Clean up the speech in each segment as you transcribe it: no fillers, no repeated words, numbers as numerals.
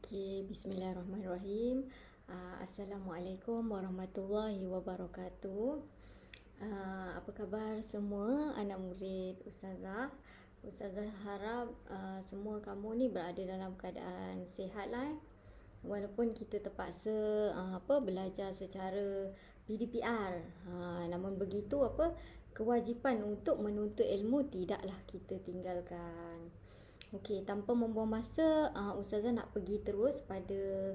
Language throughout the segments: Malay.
Okey, bismillahirrahmanirrahim. Assalamualaikum warahmatullahi wabarakatuh. Apa khabar semua anak murid Ustazah? Ustazah harap semua kamu ni berada dalam keadaan sihat lah. Walaupun kita terpaksa belajar secara PDPR. Namun begitu kewajipan untuk menuntut ilmu tidaklah kita tinggalkan. Okey, tanpa membuang masa, Ustazah nak pergi terus pada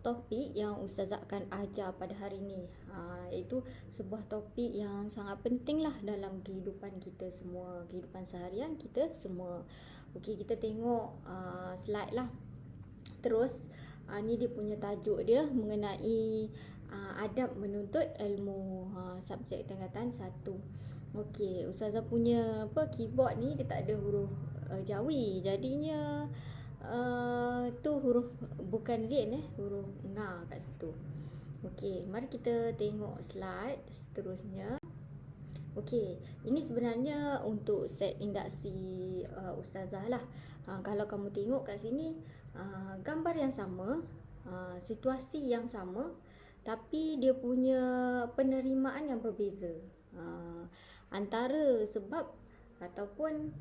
topik yang Ustazah akan ajar pada hari ini. Iaitu sebuah topik yang sangat penting lah dalam kehidupan kita semua, kehidupan seharian kita semua. Okey, kita tengok slide lah. Terus, ni dia punya tajuk dia mengenai adab menuntut ilmu, subjek tingkatan 1. Okey, Ustazah punya keyboard ni dia tak ada huruf Jawi. Jadinya tu huruf bukan lin huruf nga kat situ. Okey, mari kita tengok slide seterusnya. Okey, ini sebenarnya untuk set induksi Ustazah lah. Kalau kamu tengok kat sini, gambar yang sama, situasi yang sama, tapi dia punya penerimaan yang berbeza. Antara sebab ataupun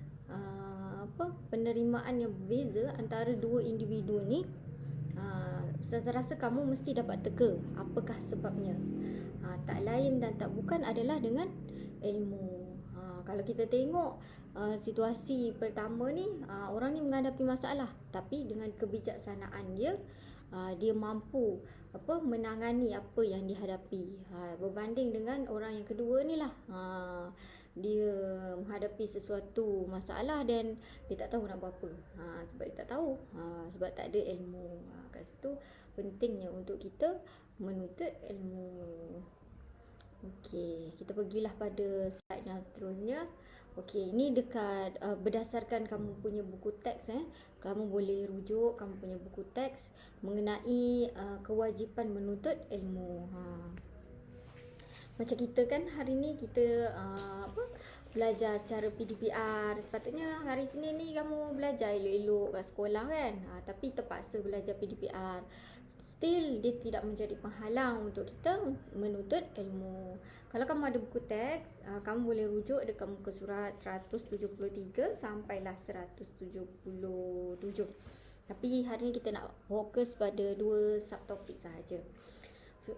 penerimaan yang berbeza antara dua individu ni, saya rasa kamu mesti dapat teka apakah sebabnya. Tak lain dan tak bukan adalah dengan ilmu. Kalau kita tengok situasi pertama ni, orang ni menghadapi masalah, tapi dengan kebijaksanaan dia, dia mampu menangani apa yang dihadapi. Berbanding dengan orang yang kedua ni lah, dia menghadapi sesuatu masalah dan dia tak tahu nak buat apa. Sebab dia tak tahu, sebab tak ada ilmu. Kat situ pentingnya untuk kita menuntut ilmu. Okey, kita pergilah pada slide yang seterusnya. Okey, ini dekat berdasarkan kamu punya buku teks. Kamu boleh rujuk kamu punya buku teks mengenai kewajipan menuntut ilmu. Macam kita kan hari ni kita belajar secara PDPR. Sepatutnya hari Senin ni kamu belajar elok-elok kat sekolah kan. Tapi terpaksa belajar PDPR. Still dia tidak menjadi penghalang untuk kita menuntut ilmu. Kalau kamu ada buku teks, kamu boleh rujuk dekat muka surat 173 sampailah 177. Tapi hari ni kita nak fokus pada dua subtopik sahaja.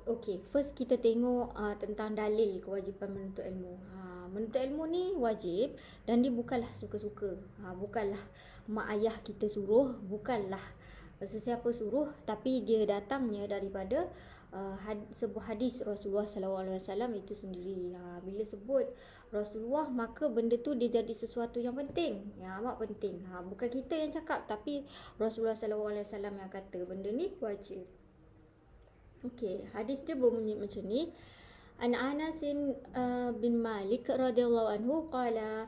Okey, first kita tengok tentang dalil kewajipan menuntut ilmu. Menuntut ilmu ni wajib dan dia bukanlah suka-suka. Bukanlah mak ayah kita suruh, bukanlah sesiapa suruh, tapi dia datangnya daripada sebuah hadis Rasulullah SAW itu sendiri. Bila sebut Rasulullah, maka benda tu dia jadi sesuatu yang penting, yang amat penting. Bukan kita yang cakap, tapi Rasulullah SAW yang kata benda ni wajib. Okey, hadis dia berbunyi macam ni. An Anas bin Malik radhiyallahu anhu qala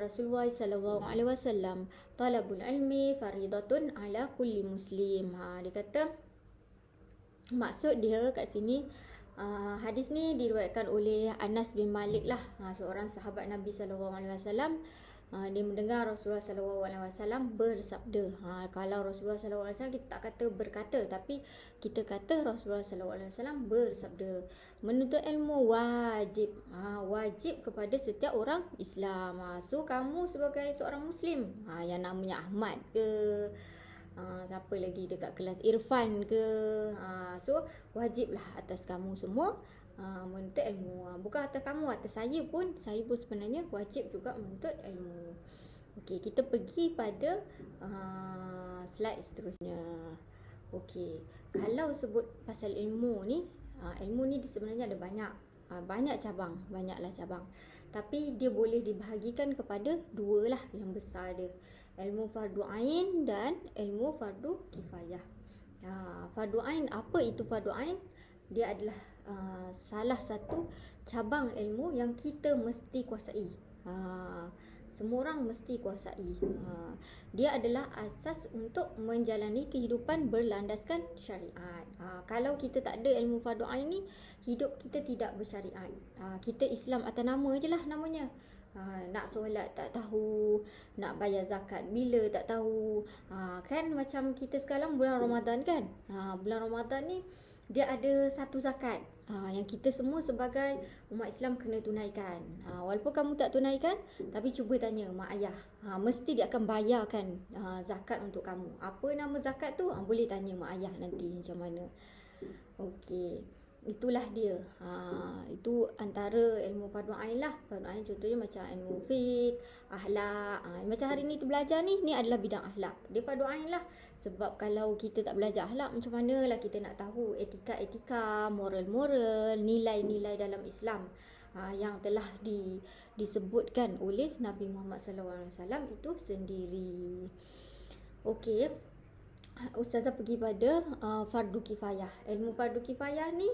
Rasulullah sallallahu alaihi wasallam talabul ilmi faridatun ala kulli muslim. Dia kata maksud dia kat sini, hadis ni diriwayatkan oleh Anas bin Malik lah, seorang sahabat Nabi sallallahu alaihi wasallam. Dia mendengar Rasulullah SAW bersabda. Kalau Rasulullah SAW kita tak kata berkata, tapi kita kata Rasulullah SAW bersabda. Menuntut ilmu wajib, wajib kepada setiap orang Islam. So kamu sebagai seorang Muslim, yang namanya Ahmad ke, siapa lagi dekat kelas Irfan ke, so wajiblah atas kamu semua menuntut ilmu. Bukan atas kamu, atas saya pun sebenarnya wajib juga menuntut ilmu. Okey, kita pergi pada slide seterusnya. Okey, kalau sebut pasal ilmu ni sebenarnya ada banyak cabang, banyaklah cabang. Tapi dia boleh dibahagikan kepada dua lah yang besar dia. Ilmu fardu ain dan ilmu fardu kifayah. Fardu ain, apa itu fardu ain? Dia adalah salah satu cabang ilmu yang kita mesti kuasai. Semua orang mesti kuasai. Dia adalah asas untuk menjalani kehidupan berlandaskan syariat. Kalau kita tak ada ilmu fardu ain ni, hidup kita tidak bersyariat. Kita Islam atas nama je lah namanya. Nak solat tak tahu, nak bayar zakat bila tak tahu. Kan macam kita sekarang bulan Ramadan kan. Bulan Ramadan ni dia ada satu zakat yang kita semua sebagai umat Islam kena tunaikan. Walaupun kamu tak tunaikan, tapi cuba tanya mak ayah. Mesti dia akan bayarkan zakat untuk kamu. Apa nama zakat tu? Boleh tanya mak ayah nanti macam mana. Okey. Itulah dia. Itu antara ilmu fardu ain lah. Fardu ain contohnya macam ilmu fiqh, akhlak. Macam hari ni tu belajar ni adalah bidang akhlak. Dia fardu ain lah. Sebab kalau kita tak belajar akhlak, macam mana lah kita nak tahu etika-etika, moral-moral, nilai-nilai dalam Islam yang telah disebutkan oleh Nabi Muhammad SAW itu sendiri. Okey. Ustazah pergi pada fardu kifayah. Ilmu fardu kifayah ni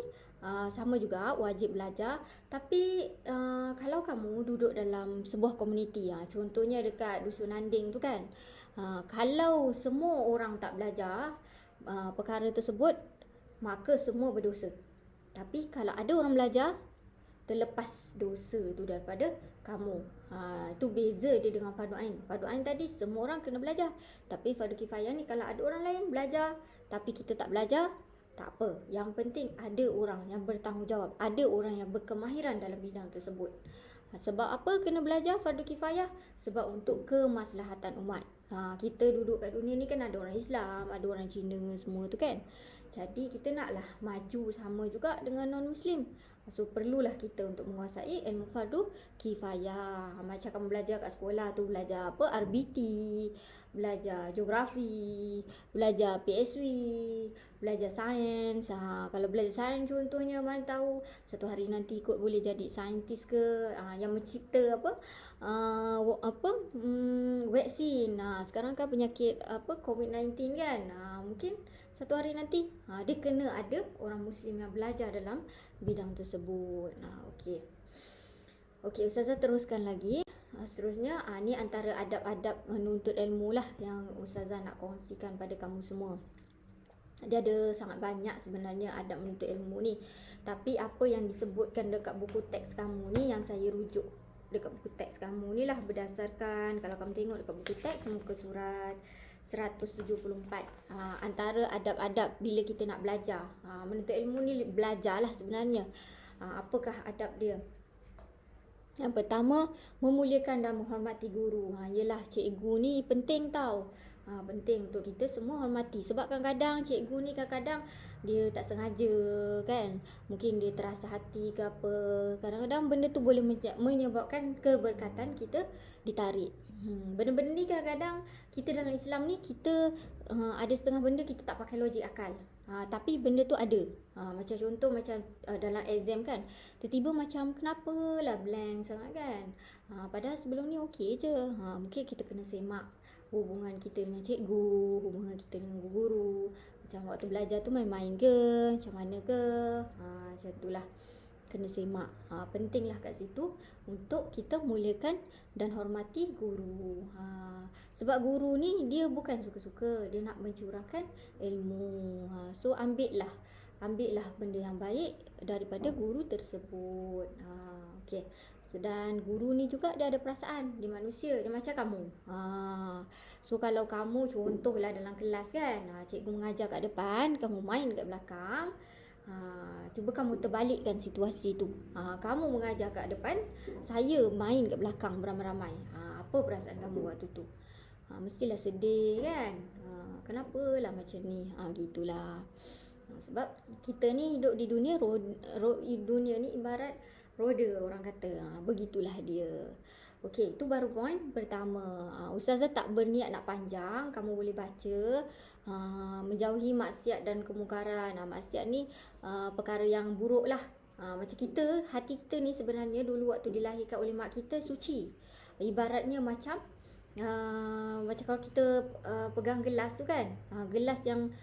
sama juga wajib belajar. Tapi kalau kamu duduk dalam sebuah komuniti, contohnya dekat Dusun Nanding tu kan, kalau semua orang tak belajar perkara tersebut, maka semua berdosa. Tapi kalau ada orang belajar, terlepas dosa tu daripada kamu. Itu beza dia dengan fardu ain. Fardu ain tadi semua orang kena belajar. Tapi fardu kifayah ni kalau ada orang lain belajar tapi kita tak belajar, tak apa. Yang penting ada orang yang bertanggungjawab, ada orang yang berkemahiran dalam bidang tersebut. Sebab apa kena belajar fardu kifayah? Sebab untuk kemaslahatan umat. Kita duduk kat dunia ni kan ada orang Islam, ada orang Cina semua tu kan. Jadi kita naklah maju sama juga dengan non-Muslim. So perlulah kita untuk menguasai ilmu fardu kifayah. Macam kamu belajar kat sekolah tu, belajar apa? RBT, belajar geografi, belajar PSW, belajar sains. Kalau belajar sains contohnya, mana tahu satu hari nanti ikut boleh jadi saintis ke, yang mencipta vaksin. Sekarang kan penyakit COVID-19 kan. Mungkin satu hari nanti dia kena ada orang Muslim yang belajar dalam bidang tersebut. Okey, Ustazah teruskan lagi. Seterusnya ni antara adab-adab menuntut ilmu lah yang Ustazah nak kongsikan pada kamu semua. Dia ada sangat banyak sebenarnya adab menuntut ilmu ni. Tapi apa yang disebutkan dekat buku teks kamu ni yang saya rujuk dekat buku teks kamu ni lah, berdasarkan kalau kamu tengok dekat buku teks muka surat 174. Antara adab-adab bila kita nak belajar. Menuntut ilmu ni belajarlah sebenarnya. Apakah adab dia? Yang pertama, memuliakan dan menghormati guru. Yelah, cikgu ni penting tau. Penting untuk kita semua hormati. Sebab kadang-kadang cikgu ni kadang-kadang dia tak sengaja kan. Mungkin dia terasa hati ke apa. Kadang-kadang benda tu boleh menyebabkan keberkatan kita ditarik. Benda-benda ni kadang-kadang kita dalam Islam ni kita ada setengah benda kita tak pakai logik akal. Tapi benda tu ada. Macam contoh macam dalam exam kan, tiba-tiba macam kenapalah blank sangat kan. Padahal sebelum ni okey je. Mungkin kita kena semak hubungan kita dengan cikgu, hubungan kita dengan guru. Macam waktu belajar tu main-main ke, macam mana ke. Macam itulah. Kena semak. Pentinglah kat situ untuk kita muliakan dan hormati guru. Sebab guru ni dia bukan suka-suka, dia nak mencurahkan ilmu. So ambillah benda yang baik daripada guru tersebut. Okey. Dan guru ni juga dia ada perasaan, dia manusia, dia macam kamu. So kalau kamu contohlah dalam kelas kan, cikgu mengajar kat depan, kamu main kat belakang. Cuba kamu terbalikkan situasi tu. Kamu mengajar kat depan, saya main kat belakang beramai-ramai. Apa perasaan kamu waktu tu? Mestilah sedih kan. Kenapalah macam ni? Gitulah. Sebab kita ni hidup di dunia, dunia ni ibarat roda orang kata. Begitulah dia. Okey, itu baru poin pertama. Ustazah tak berniat nak panjang. Kamu boleh baca. Menjauhi maksiat dan kemungkaran. Maksiat ni perkara yang buruk lah. Macam kita, hati kita ni sebenarnya dulu waktu dilahirkan oleh mak kita suci. Ibaratnya macam kalau kita pegang gelas tu kan, gelas yang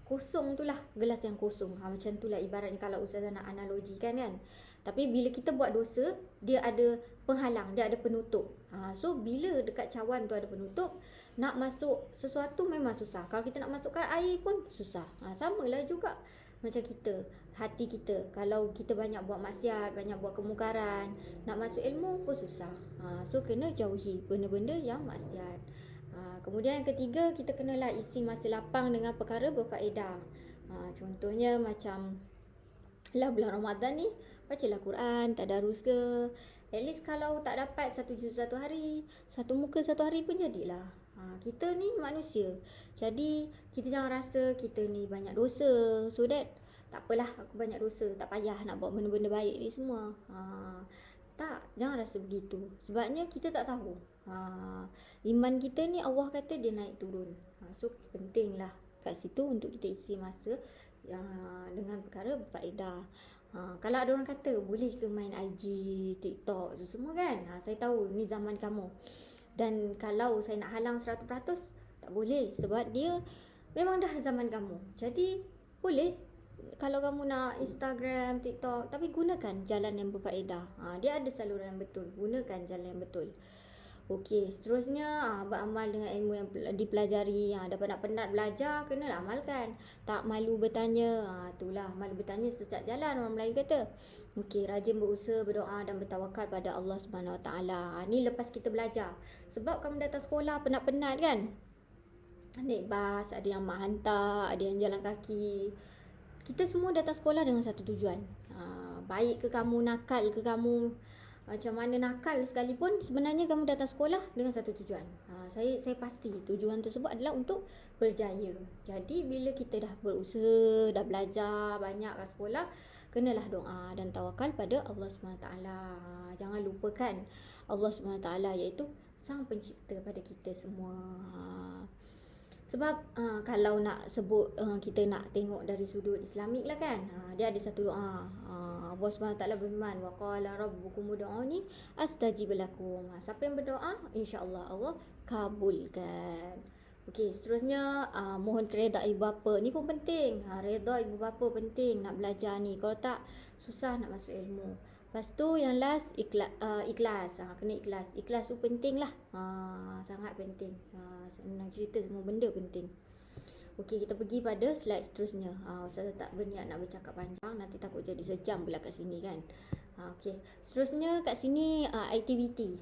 kosong tu lah, gelas yang kosong. Macam tu lah ibaratnya kalau Ustazah nak analogikan kan. Tapi bila kita buat dosa, dia ada penghalang, dia ada penutup. So bila dekat cawan tu ada penutup, nak masuk sesuatu memang susah. Kalau kita nak masukkan air pun susah. Samalah juga macam kita, hati kita. Kalau kita banyak buat maksiat, banyak buat kemungkaran, nak masuk ilmu pun susah. So kena jauhi benda-benda yang maksiat. Kemudian yang ketiga, kita kenalah isi masa lapang dengan perkara berfaedah. Contohnya macam lah bulan Ramadan ni, bacalah Quran, tadarus ke. At least kalau tak dapat 1 juz satu hari, 1 muka satu hari pun jadilah. Kita ni manusia. Jadi kita jangan rasa kita ni banyak dosa. So that tak apalah aku banyak dosa, tak payah nak buat benda-benda baik ni semua. Tak, jangan rasa begitu. Sebabnya kita tak tahu. Iman kita ni Allah kata dia naik turun. So pentinglah kat situ untuk kita isi masa dengan perkara berfaedah. Kalau ada orang kata boleh ke main IG, TikTok tu semua kan, saya tahu ni zaman kamu. Dan kalau saya nak halang 100%, tak boleh. Sebab dia memang dah zaman kamu. Jadi boleh kalau kamu nak Instagram, TikTok, tapi gunakan jalan yang berfaedah. Dia ada saluran yang betul. Gunakan jalan yang betul. Okey, seterusnya beramal dengan ilmu yang dipelajari. Dapat nak penat belajar, kenalah amalkan. Tak malu bertanya. Itulah, malu bertanya sesat jalan, orang Melayu kata. Okey, rajin berusaha, berdoa dan bertawakal pada Allah Subhanahu Wa Taala. Ni lepas kita belajar. Sebab kamu datang sekolah penat-penat kan. Naik bas, ada yang mak hantar, ada yang jalan kaki. Kita semua datang sekolah dengan satu tujuan. Baik ke kamu, nakal ke kamu, macam mana nakal sekalipun, sebenarnya kamu datang sekolah dengan satu tujuan. Saya pasti tujuan tersebut adalah untuk berjaya. Jadi bila kita dah berusaha, dah belajar banyak kat sekolah, kenalah doa dan tawakal pada Allah SWT. Jangan lupakan Allah SWT iaitu Sang Pencipta pada kita semua. Sebab kalau nak sebut, kita nak tengok dari sudut Islamik lah kan, dia ada satu doa. Allah SWT berfirman, wa qala rabbukum ud'uni astajib lakum. Siapa yang berdoa, insya-Allah Allah kabulkan. Okey, seterusnya mohon redha ibu bapa. Ni pun penting. Redha ibu bapa penting nak belajar ni. Kalau tak, susah nak masuk ilmu. Lepas tu yang last, ikhlas. Kena ikhlas. Ikhlas tu penting lah. Sangat penting. Nak cerita semua benda penting. Okey, kita pergi pada slide seterusnya. Ustazah tak berniat nak bercakap panjang, nanti takut jadi sejam pula kat sini kan. Okey, seterusnya kat sini aktiviti.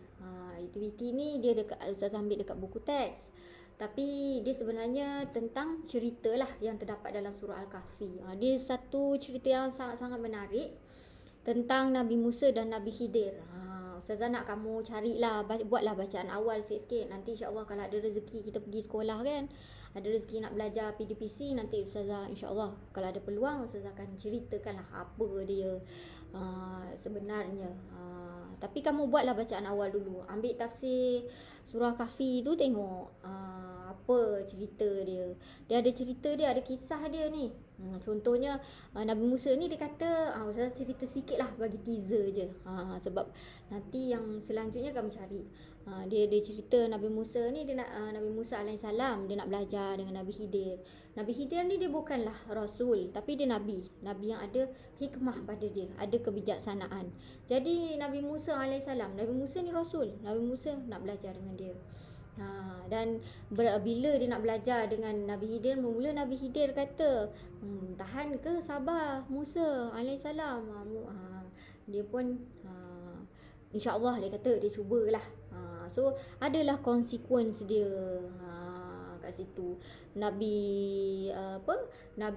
Aktiviti ni dia dekat, Ustazah ambil dekat buku teks. Tapi dia sebenarnya tentang cerita lah yang terdapat dalam surah Al-Kahfi. Dia satu cerita yang sangat-sangat menarik tentang Nabi Musa dan Nabi Khidir. Ustazah nak kamu carilah, buatlah bacaan awal sikit-sikit. Nanti insya-Allah kalau ada rezeki kita pergi sekolah kan, ada rezeki nak belajar PDPC, nanti Ustazah insya-Allah kalau ada peluang Ustazah akan ceritakanlah apa dia sebenarnya. Tapi kamu buatlah bacaan awal dulu. Ambil tafsir surah Kahfi tu, tengok apa cerita dia. Dia ada cerita dia, ada kisah dia ni. Contohnya Nabi Musa ni dia kata, Ustazah cerita sikit lah, bagi teaser je. Sebab nanti yang selanjutnya kamu cari. Dia cerita Nabi Musa ni, Nabi Musa AS dia nak belajar dengan Nabi Khidir. Nabi Khidir ni dia bukanlah rasul, tapi dia nabi yang ada hikmah pada dia, ada kebijaksanaan. Jadi Nabi Musa AS, Nabi Musa ni rasul, Nabi Musa nak belajar dengan dia. Dan bila dia nak belajar dengan Nabi Khidir, mula Nabi Khidir kata, tahan ke sabar Musa AS. Dia pun insya-Allah dia kata dia cubalah. So adalah consequence dia kat situ. Nabi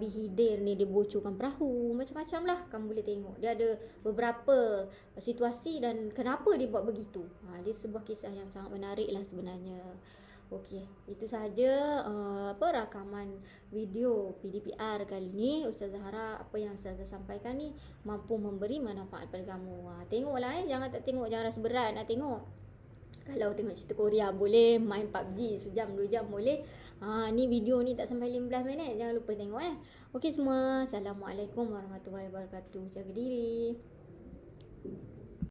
Khidir ni dia bocorkan perahu, macam-macam lah kamu boleh tengok. Dia ada beberapa situasi dan kenapa dia buat begitu. Dia sebuah kisah yang sangat menarik lah sebenarnya. Okey, itu sahaja rakaman video PDPR kali ni. Ustazah harap apa yang Ustazah sampaikan ni mampu memberi manfaat pada kamu. Tengoklah jangan tak tengok, jangan rasa berat nak tengok. Kalau tengok cerita Korea boleh, main PUBG sejam 2 jam boleh. Ni video ni tak sampai 15 minit, jangan lupa tengok Okey semua, Assalamualaikum warahmatullahi wabarakatuh. Jaga diri.